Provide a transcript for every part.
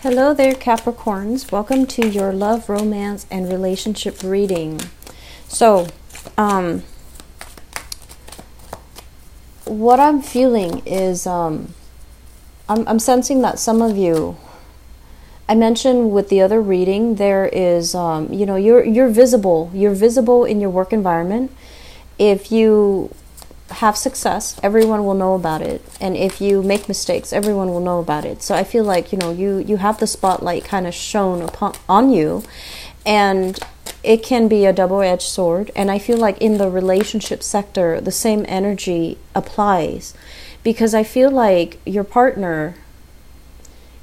Hello there, Capricorns. Welcome to your love, romance, and relationship reading. So, what I'm feeling is, I'm sensing that some of you, I mentioned with the other reading, there is, you're visible. You're visible in your work environment. If you have success, everyone will know about it, and if you make mistakes, everyone will know about it. So I feel like you have the spotlight kind of shown on you, and it can be a double-edged sword. And I feel like in the relationship sector, the same energy applies, because I feel like your partner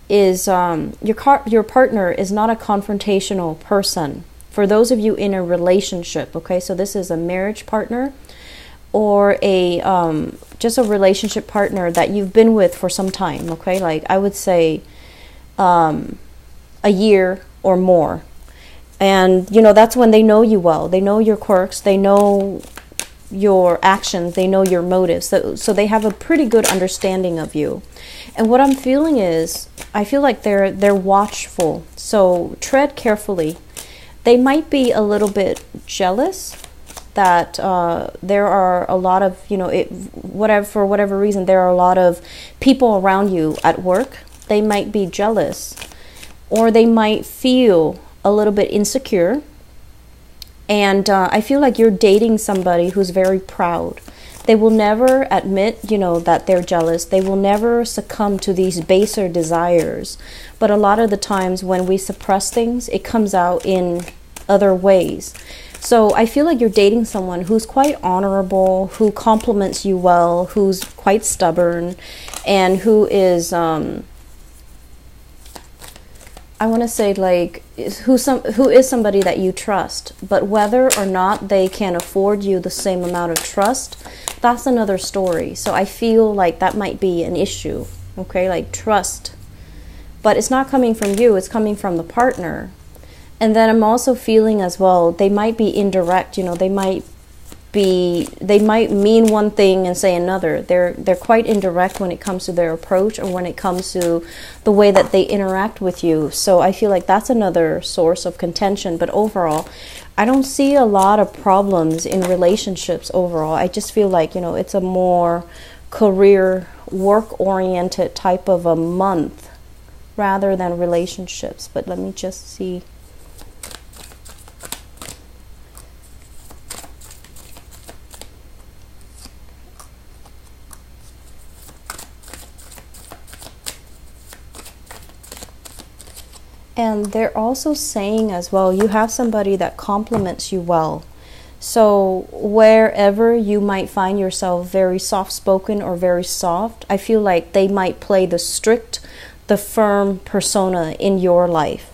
is your partner is not a confrontational person. For those of you in a relationship, okay, so this is a marriage partner, or a just a relationship partner that you've been with for some time, okay? Like I would say a year or more. And that's when they know you well. They know your quirks, they know your actions, they know your motives. So they have a pretty good understanding of you. And what I'm feeling is, I feel like they're watchful. So tread carefully. They might be a little bit jealous that there are a lot of, for whatever reason, there are a lot of people around you at work. They might be jealous, or they might feel a little bit insecure. And I feel like you're dating somebody who's very proud. They will never admit, that they're jealous. They will never succumb to these baser desires. But a lot of the times when we suppress things, it comes out in other ways. So I feel like you're dating someone who's quite honorable, who compliments you well, who's quite stubborn, and who is, I want to say, like, who is somebody that you trust. But whether or not they can afford you the same amount of trust, that's another story. So I feel like that might be an issue, okay, like trust. But it's not coming from you, it's coming from the partner. And then I'm also feeling as well, they might be indirect, they might mean one thing and say another. They're quite indirect when it comes to their approach, or when it comes to the way that they interact with you. So I feel like that's another source of contention. But overall, I don't see a lot of problems in relationships overall. I just feel like, it's a more career, work-oriented type of a month rather than relationships. But let me just see. And they're also saying as well, you have somebody that compliments you well. So wherever you might find yourself very soft-spoken or very soft, I feel like they might play the strict, the firm persona in your life.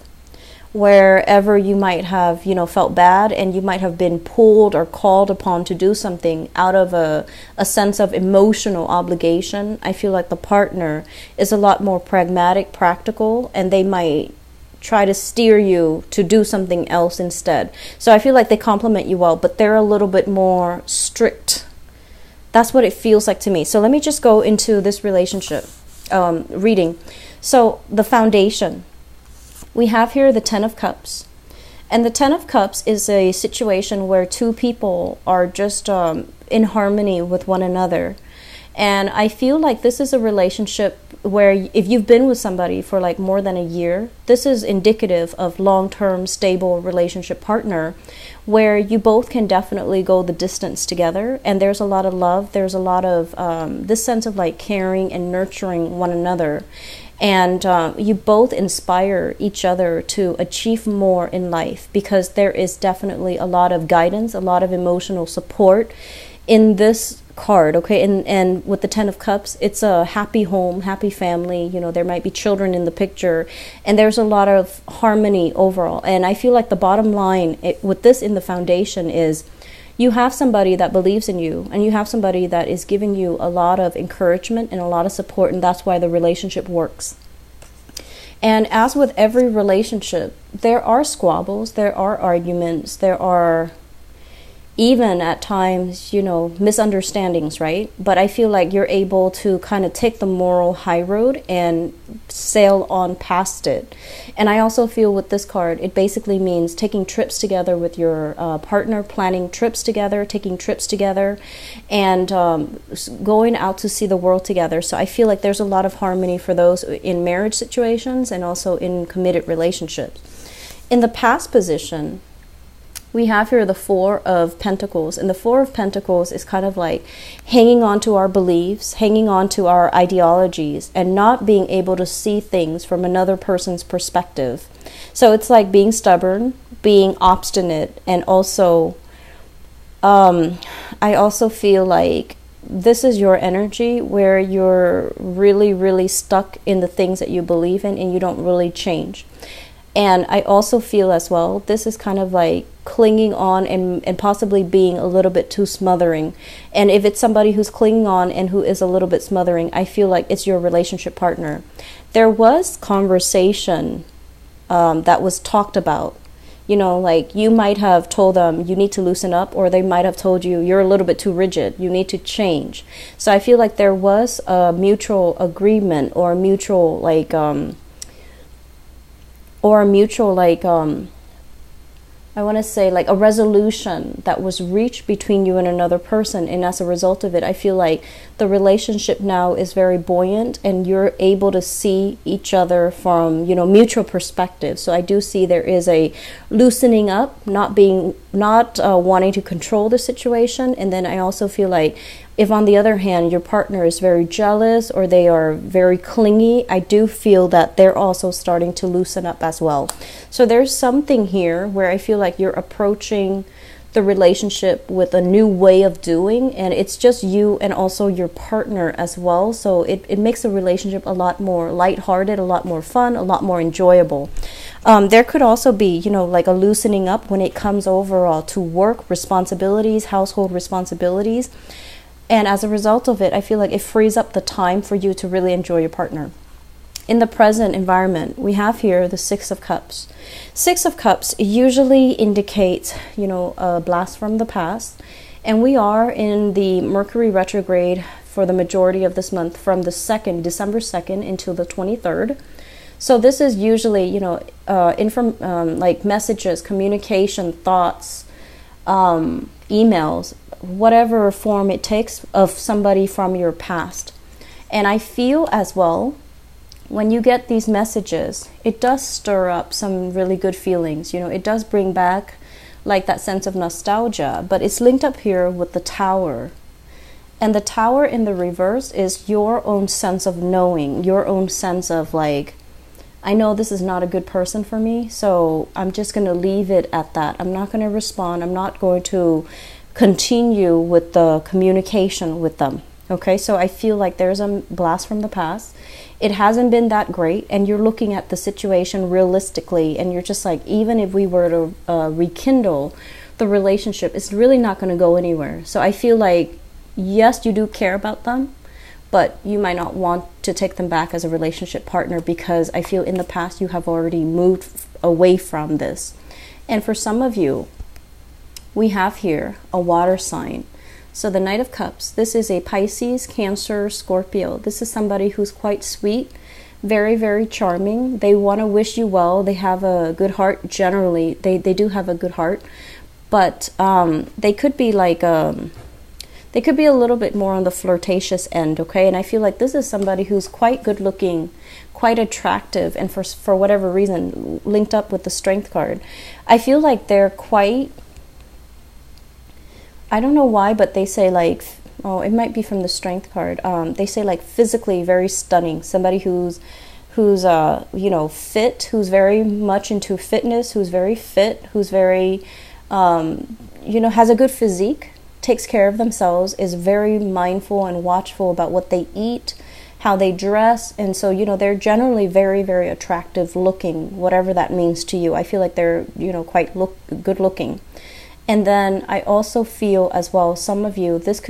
Wherever you might have, felt bad, and you might have been pulled or called upon to do something out of a sense of emotional obligation, I feel like the partner is a lot more pragmatic, practical, and they might try to steer you to do something else instead. So I feel like they compliment you well, but they're a little bit more strict. That's what it feels like to me. So let me just go into this relationship reading. So the foundation. We have here the Ten of Cups. And the Ten of Cups is a situation where two people are just in harmony with one another. And I feel like this is a relationship where if you've been with somebody for like more than a year, this is indicative of long-term, stable relationship partner, where you both can definitely go the distance together. And there's a lot of love. There's a lot of this sense of like caring and nurturing one another. And you both inspire each other to achieve more in life, because there is definitely a lot of guidance, a lot of emotional support in this card, okay? And with the Ten of Cups, it's a happy home, happy family. There might be children in the picture, and there's a lot of harmony overall. And I feel like the bottom line with this in the foundation is, you have somebody that believes in you, and you have somebody that is giving you a lot of encouragement and a lot of support, and that's why the relationship works. And as with every relationship, there are squabbles, there are arguments, there are even at times, you know, misunderstandings, right? But I feel like you're able to kind of take the moral high road and sail on past it. And I also feel with this card, it basically means taking trips together with your partner, planning trips together, taking trips together, and going out to see the world together. So I feel like there's a lot of harmony for those in marriage situations and also in committed relationships. In the past position, we have here the Four of Pentacles, and the Four of Pentacles is kind of like hanging on to our beliefs, hanging on to our ideologies, and not being able to see things from another person's perspective. So it's like being stubborn, being obstinate, and also I also feel like this is your energy where you're really, really stuck in the things that you believe in and you don't really change. And I also feel as well, this is kind of like clinging on and possibly being a little bit too smothering. And if it's somebody who's clinging on and who is a little bit smothering, I feel like it's your relationship partner. There was conversation that was talked about. You know, like you might have told them you need to loosen up, or they might have told you you're a little bit too rigid, you need to change. So I feel like there was a mutual agreement or a mutual I want to say like a resolution that was reached between you and another person. And as a result of it, I feel like the relationship now is very buoyant and you're able to see each other from, you know, mutual perspective. So I do see there is a loosening up, not wanting to control the situation. And then I also feel like if on the other hand, your partner is very jealous or they are very clingy, I do feel that they're also starting to loosen up as well. So there's something here where I feel like you're approaching the relationship with a new way of doing, and it's just you and also your partner as well. So it makes the relationship a lot more lighthearted, a lot more fun, a lot more enjoyable. There could also be, you know, like a loosening up when it comes overall to work responsibilities, household responsibilities. And as a result of it, I feel like it frees up the time for you to really enjoy your partner. In the present environment, we have here the Six of Cups. Six of Cups usually indicates, you know, a blast from the past. And we are in the Mercury retrograde for the majority of this month from the December 2nd until the 23rd. So this is usually, you know, like messages, communication, thoughts, emails, whatever form it takes of somebody from your past. And I feel as well, when you get these messages, it does stir up some really good feelings. You know, it does bring back like that sense of nostalgia, but it's linked up here with the Tower. And the Tower in the reverse is your own sense of knowing, your own sense of like, I know this is not a good person for me, so I'm just going to leave it at that. I'm not going to respond. I'm not going to continue with the communication with them. Okay, so I feel like there's a blast from the past. It hasn't been that great, and you're looking at the situation realistically, and you're just like, even if we were to rekindle the relationship, it's really not going to go anywhere. So I feel like, yes, you do care about them, but you might not want to take them back as a relationship partner because I feel in the past you have already moved away from this. And for some of you, we have here a water sign. So the Knight of Cups, this is a Pisces, Cancer, Scorpio. This is somebody who's quite sweet, very, very charming. They want to wish you well. They have a good heart. Generally, they do have a good heart. But they could be like... they could be a little bit more on the flirtatious end, okay? And I feel like this is somebody who's quite good looking, quite attractive, and for whatever reason, linked up with the Strength card. I feel like they're quite... I don't know why, but they say like, oh, it might be from the Strength card. They say like physically very stunning. Somebody who's you know, fit, who's very much into fitness, who's very fit, who's very, you know, has a good physique, takes care of themselves, is very mindful and watchful about what they eat, how they dress. And so, you know, they're generally very, very attractive looking, whatever that means to you. I feel like they're, you know, quite good looking. And then I also feel as well, some of you, this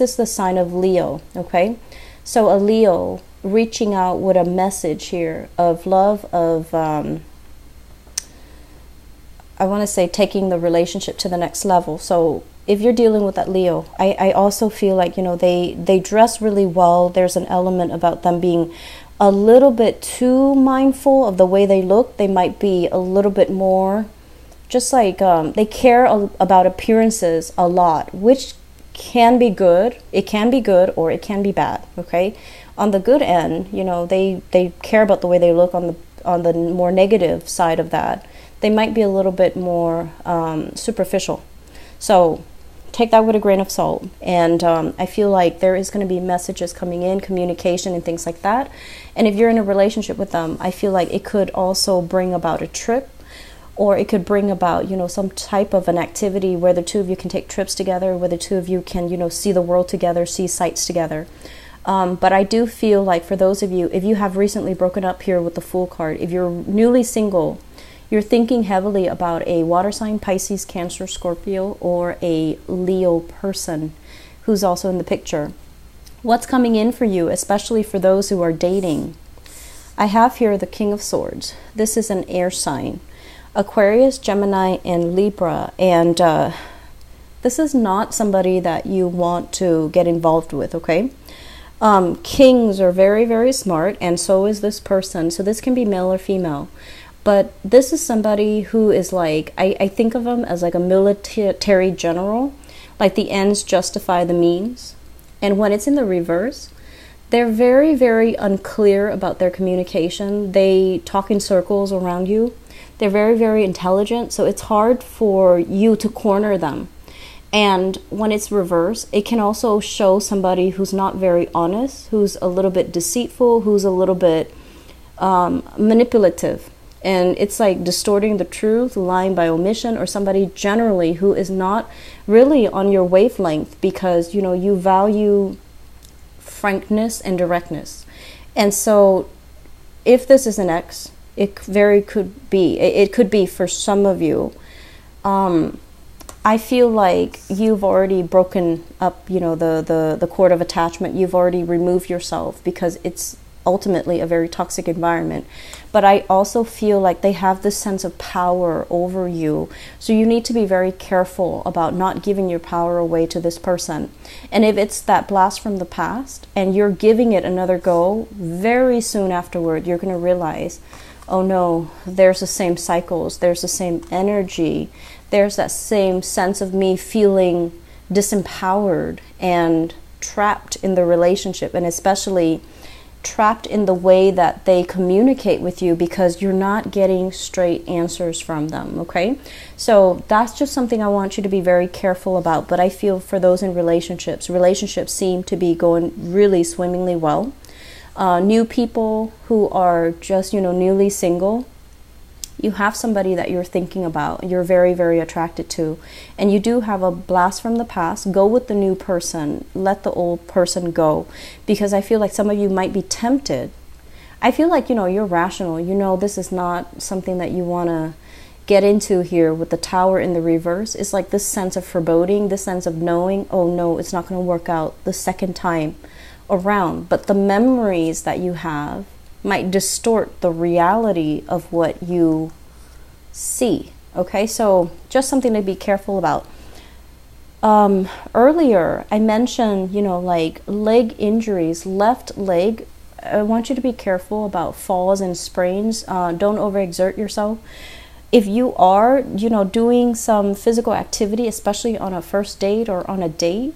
is the sign of Leo, okay? So a Leo reaching out with a message here of love, of, I want to say taking the relationship to the next level. So if you're dealing with that Leo, I also feel like, you know, they dress really well. There's an element about them being a little bit too mindful of the way they look. They might be a little bit more just like they care about appearances a lot, which can be good. It can be good or it can be bad. Okay, on the good end, you know, they care about the way they look. On the more negative side of that, they might be a little bit more superficial. So take that with a grain of salt. And I feel like there is going to be messages coming in, communication and things like that. And if you're in a relationship with them, I feel like it could also bring about a trip, or it could bring about, you know, some type of an activity where the two of you can take trips together, where the two of you can, you know, see the world together, see sights together. But I do feel like for those of you, if you have recently broken up here with the Fool card, if you're newly single, you're thinking heavily about a water sign, Pisces, Cancer, Scorpio, or a Leo person who's also in the picture. What's coming in for you, especially for those who are dating? I have here the King of Swords. This is an air sign. Aquarius, Gemini, and Libra. And this is not somebody that you want to get involved with, okay? Kings are very, very smart, and so is this person. So this can be male or female. But this is somebody who is like, I think of them as like a military general, like the ends justify the means. And when it's in the reverse, they're very, very unclear about their communication. They talk in circles around you. They're very, very intelligent, so it's hard for you to corner them. And when it's reverse, it can also show somebody who's not very honest, who's a little bit deceitful, who's a little bit manipulative. And it's like distorting the truth, lying by omission, or somebody generally who is not really on your wavelength because, you know, you value frankness and directness. And so if this is an ex, it could be for some of you. I feel like you've already broken up, you know, the cord of attachment. You've already removed yourself because it's ultimately a very toxic environment. But I also feel like they have this sense of power over you. So you need to be very careful about not giving your power away to this person. And if it's that blast from the past and you're giving it another go, very soon afterward, you're going to realize, oh no, there's the same cycles, there's the same energy, there's that same sense of me feeling disempowered and trapped in the relationship, and especially trapped in the way that they communicate with you because you're not getting straight answers from them, okay? So that's just something I want you to be very careful about. But I feel for those in relationships seem to be going really swimmingly well. New people who are just, you know, newly single, you have somebody that you're thinking about, you're very, very attracted to, and you do have a blast from the past. Go with the new person, let the old person go, because I feel like some of you might be tempted. I feel like, you know, you're rational, you know this is not something that you want to get into here with the Tower in the reverse. It's like this sense of foreboding, this sense of knowing, oh no, it's not going to work out the second time around. But the memories that you have might distort the reality of what you see. Okay, so just something to be careful about. Earlier I mentioned, you know, like leg injuries, left leg. I want you to be careful about falls and sprains. Don't overexert yourself. If you are, you know, doing some physical activity, especially on a first date or on a date,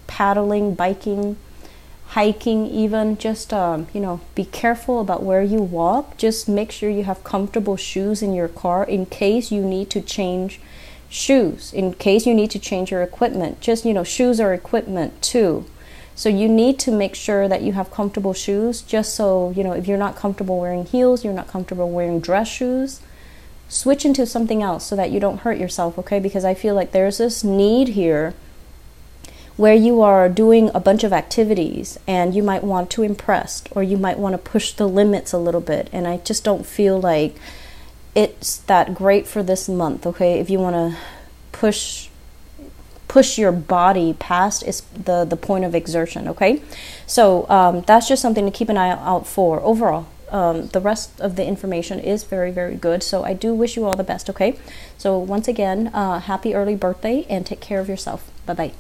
paddling, biking, hiking even, just you know, be careful about where you walk. Just make sure you have comfortable shoes in your car in case you need to change shoes, in case you need to change your equipment. Just, you know, shoes are equipment too, so you need to make sure that you have comfortable shoes, just so, you know, if you're not comfortable wearing heels, you're not comfortable wearing dress shoes, switch into something else so that you don't hurt yourself, okay? Because I feel like there's this need here where you are doing a bunch of activities and you might want to impress, or you might want to push the limits a little bit, and I just don't feel like it's that great for this month, okay? If you want to push your body past is the point of exertion, okay? So that's just something to keep an eye out for. Overall, the rest of the information is very, very good. So I do wish you all the best, okay? So once again, happy early birthday and take care of yourself. Bye-bye.